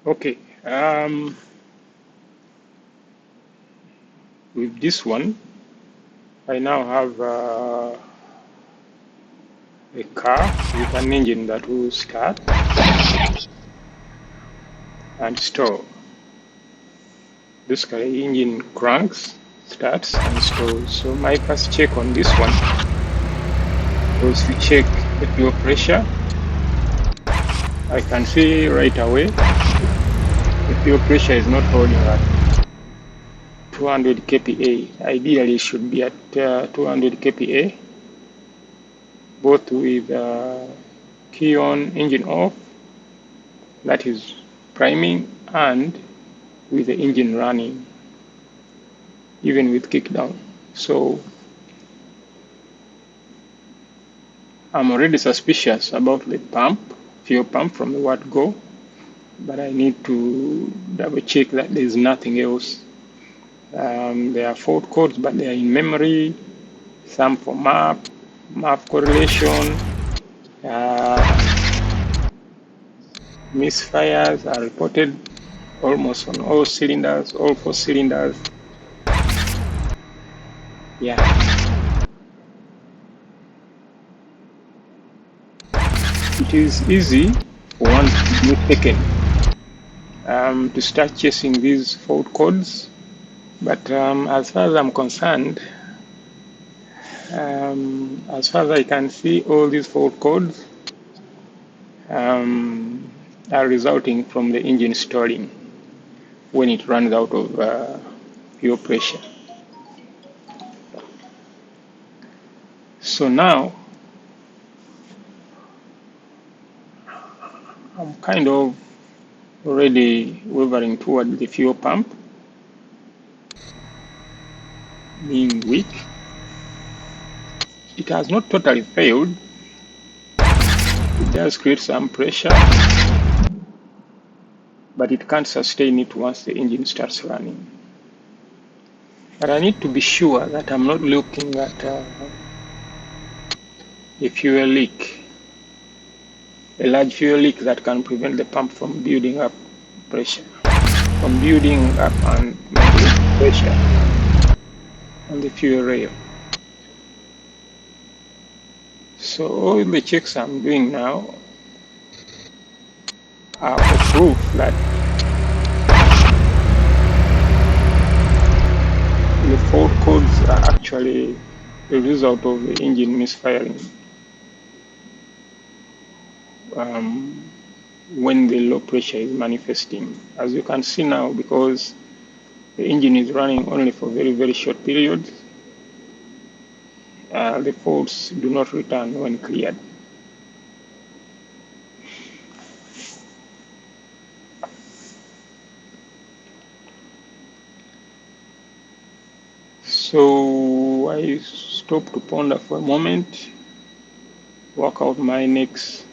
Okay, with this one, I now have a car with an engine that will start and stall. Basically, engine cranks, starts and stalls. So my first check on this one was to check the fuel pressure. I can see right away the fuel pressure is not holding at 200 kPa. Ideally, it should be at 200 kPa, both with key on, engine off, that is priming, and with the engine running, even with kickdown. So I'm already suspicious about the pump, fuel pump from the word go, but I need to double check that there's nothing else. There are fault codes, but they are in memory, some for map correlation, misfires are reported almost on all cylinders, all 4 cylinders. Yeah. It is easy for one to be mistaken to start chasing these fault codes, but as far as I'm concerned, as far as I can see, all these fault codes are resulting from the engine stalling when it runs out of fuel pressure. So now I'm kind of already wavering toward the fuel pump being weak. It has not totally failed. It does create some pressure, but it can't sustain it once the engine starts running. But I need to be sure that I'm not looking at a fuel leak, a large fuel leak that can prevent the pump from building up pressure, from building up and making pressure on the fuel rail. So all the checks I'm doing now are for proof that the fault codes are actually the result of the engine misfiring when the low pressure is manifesting. As you can see now, because the engine is running only for very, very short periods, the faults do not return when cleared. So I stop to ponder for a moment, work out my next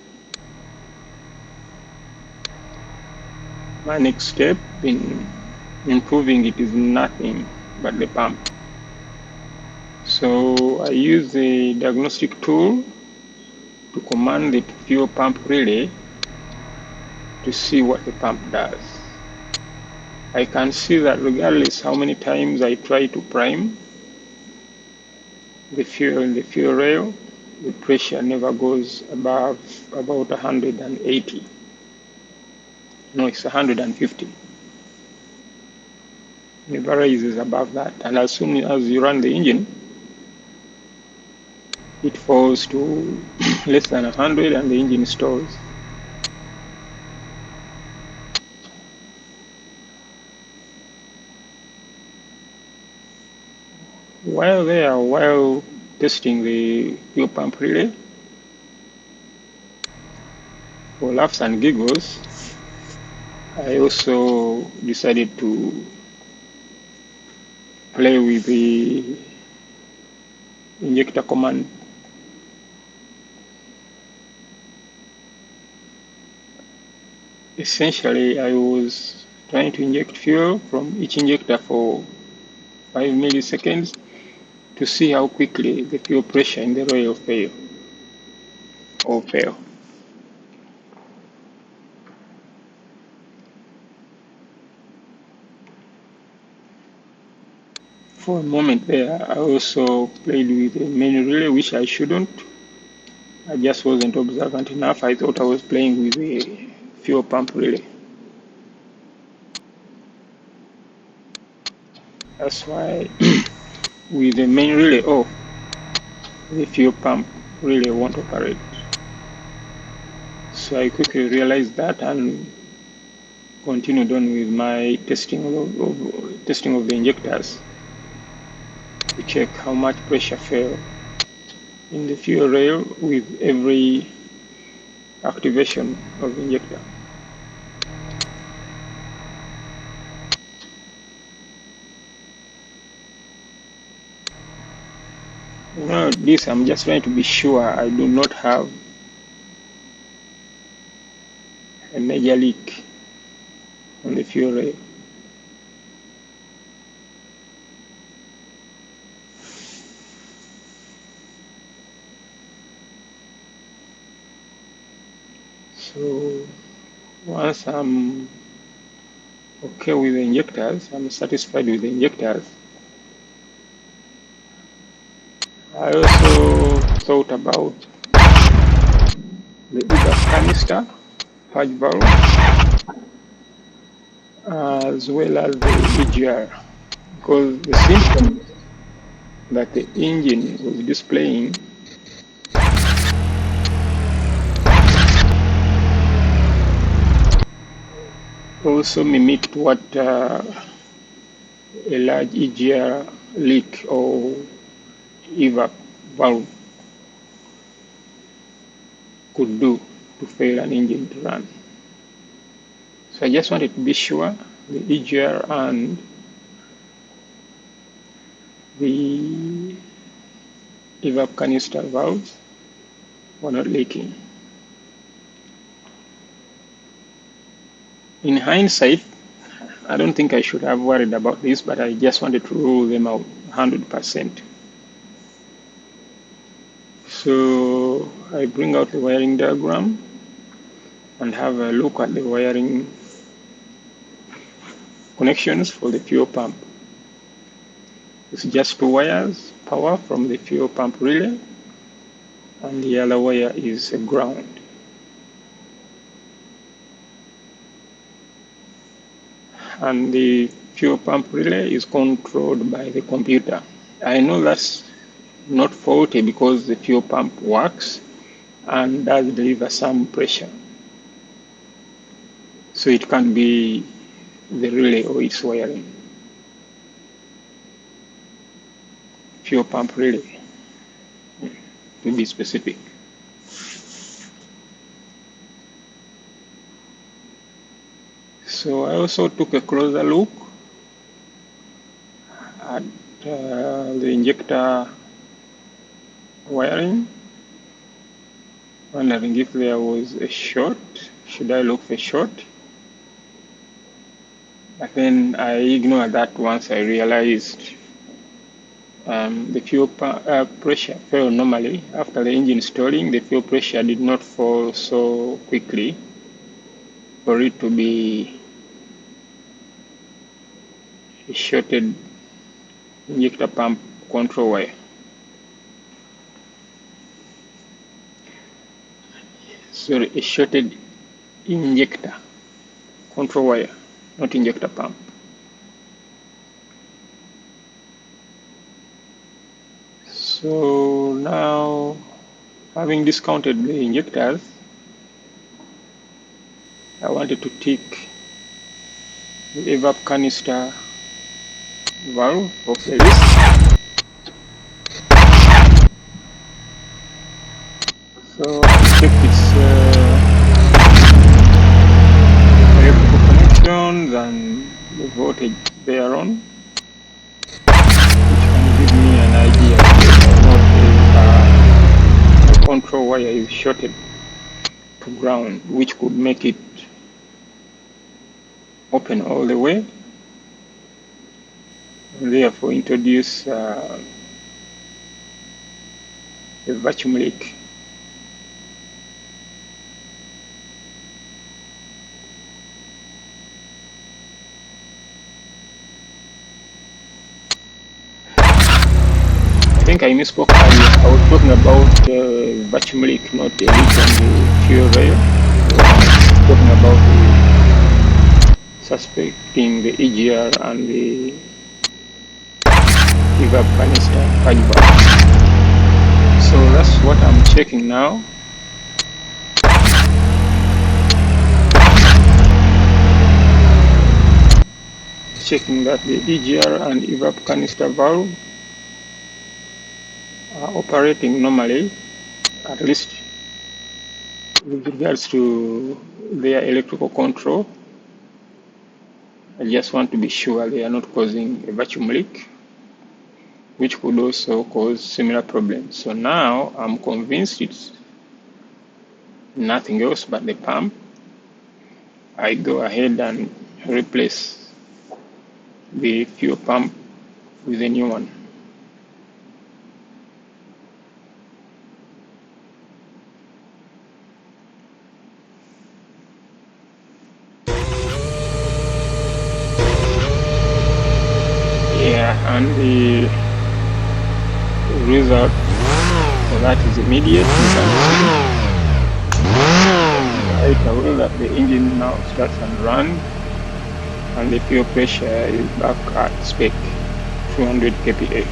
step in improving it is nothing but the pump. So I use the diagnostic tool to command the fuel pump relay to see what the pump does. I can see that regardless how many times I try to prime the fuel in the fuel rail, the pressure never goes above about 180. No, it's 150. Never rises above that. And as soon as you run the engine, it falls to less than 100 and the engine stalls. While testing the fuel pump relay, for laughs and giggles, I also decided to play with the injector command. Essentially, I was trying to inject fuel from each injector for 5 milliseconds to see how quickly the fuel pressure in the rail fell. For a moment there, I also played with a main relay, which I shouldn't. I just wasn't observant enough. I thought I was playing with a fuel pump relay. That's why with the main relay off, the fuel pump relay won't operate. So I quickly realized that and continued on with my testing of the injectors to check how much pressure fell in the fuel rail with every activation of the injector. Now this I'm just trying to be sure I do not have a major leak on the fuel rail. So once I'm okay with the injectors, I'm satisfied with the injectors, I also thought about the EVAP canister, purge valve, as well as the EGR, because the symptoms that the engine was displaying also mimicked what a large EGR leak or EVAP valve could do to fail an engine to run. So I just wanted to be sure the EGR and the EVAP canister valves were not leaking. In hindsight, I don't think I should have worried about this, but I just wanted to rule them out 100%. So I bring out the wiring diagram and have a look at the wiring connections for the fuel pump. It's just two wires, power from the fuel pump relay, and the other wire is a ground. And the fuel pump relay is controlled by the computer. I know that's not faulty because the fuel pump works and does deliver some pressure. So it can be the relay or its wiring. Fuel pump relay, to be specific. So I also took a closer look at the injector wiring, wondering if there was a short. Should I look for a short? But then I ignored that once I realized the fuel pressure fell normally. After the engine stalling, the fuel pressure did not fall so quickly for it to be a shorted injector pump control wire. Sorry, a shorted injector control wire, not injector pump. So now, having discounted the injectors, I wanted to tick the evap canister valve of the list. So I checked its electrical connections and the voltage thereon, which can give me an idea of what the control wire is shorted to ground, which could make it open all the way, and therefore introduce a vacuum leak. think I misspoke earlier. I was talking about vacuum leak, not a leak on the fuel rail. I was talking about suspecting the EGR and the evap canister purge valve. So that's what I'm checking now. Checking that the EGR and evap canister valve are operating normally, at least with regards to their electrical control. I just want to be sure they are not causing a vacuum leak, which could also cause similar problems. So now I'm convinced it's nothing else but the pump. I go ahead and replace the fuel pump with a new one. Yeah, and the result for that is immediate. You can see right away that the engine now starts and runs, and the fuel pressure is back at spec 200 kPa.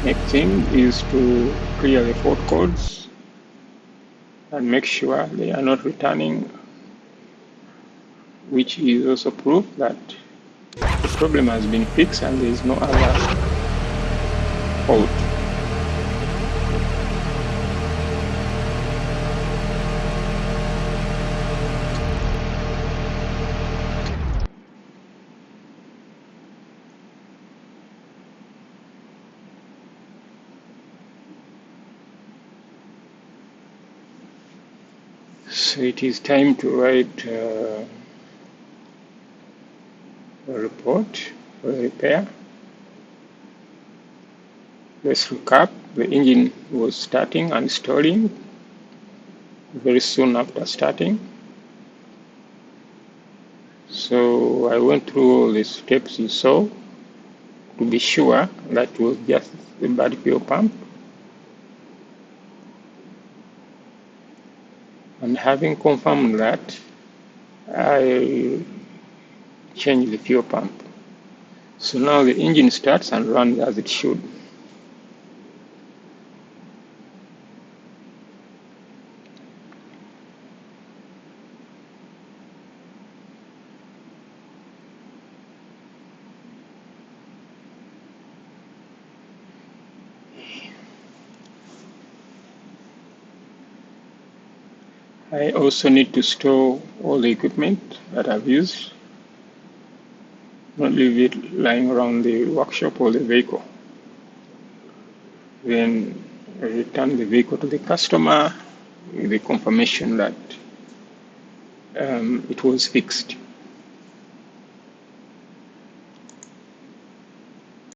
Next thing is to clear the fault codes and make sure they are not returning, which is also proof that the problem has been fixed and there is no other fault. So it is time to write a report for repair. Let's recap. The engine was starting and stalling very soon after starting. So I went through all the steps you saw to be sure that it was just the bad fuel pump. And having confirmed that, I changed the fuel pump. So now the engine starts and runs as it should. I also need to store all the equipment that I've used, not leave it lying around the workshop or the vehicle. Then return the vehicle to the customer with the confirmation that it was fixed.